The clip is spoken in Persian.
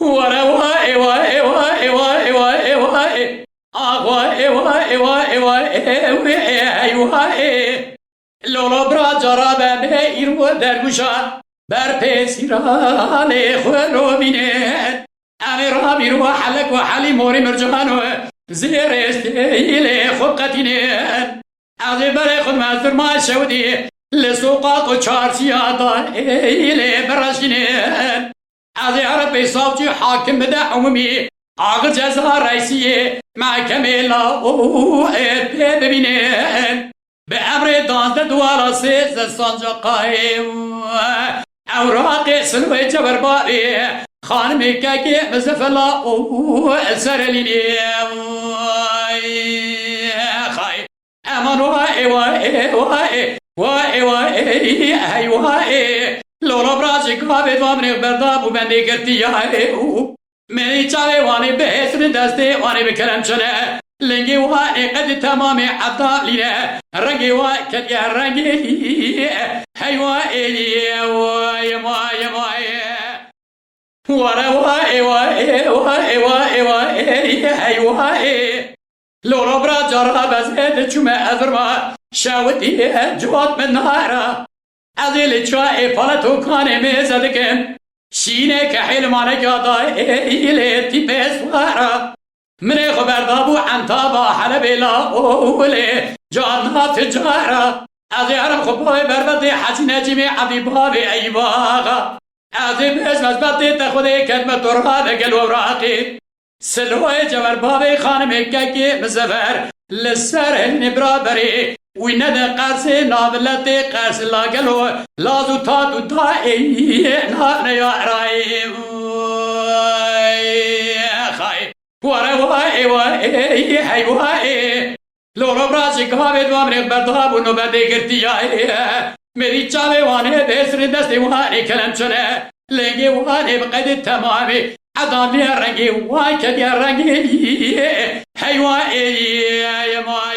ورا واي واي واي واي واي واي واي واي واي واي واي لولو برا جرابه به ایرو درگوشا بر پیسیرانه خورو بینه امیرا بیرو حلق و حلی موری مرجانو زیر استیل خود قتینه از بر خود مزدر ما شودی لسوقات و چارسی آدان ایل برشینه از عرب صافجي حاكم بدا عمومي آغا جزا رئيسية محكمة لا ببينين بأمر دانزده دوارا سيز سانجا قائم اوراق سلوه جبر بابي خانمي كاكي مزفلا سرليني خاي امان واي واي واي واي واي واي لورا براجي كابي دوامني برداب وبندي قرتي يا مني چاوي واني بهسن دستي واني بكلم چنه لنگي واني قد تمامي عطا لنا رنگي واني رنگي هاي واي واي واي واي ورا واي واي واي واي واي هاي واي لورا براجي رابزه چوما ازرما شاوتي جوات من نهارا ازيل چای پالتو کانه میزدکم شینه که حلمانه گادا ایله تیپس وارا من خبردابو عنتابا حلب لا اوله جانها تجارا از یارم خبای بربط حجی نجیمی عبی باب ایواغا از بس مزبط تخوده کدمت درها بگلو راقی سلوه جور باب خانم که مزفر لسر نبرا بری وينادى قرسي نابلتي قرس لاقلو لازو تاتو تاي نحن يا راي خاي ورا واي واي هاي واي لورو براسي كابي دوامني برداب ونوبدي قرتي يا मेरी चावे वाने बेसरे दस्ते वाने कलम चने लेंगे वाने बقد تمامي عدالي رنگي واي كدي رنگي هاي واي يا ما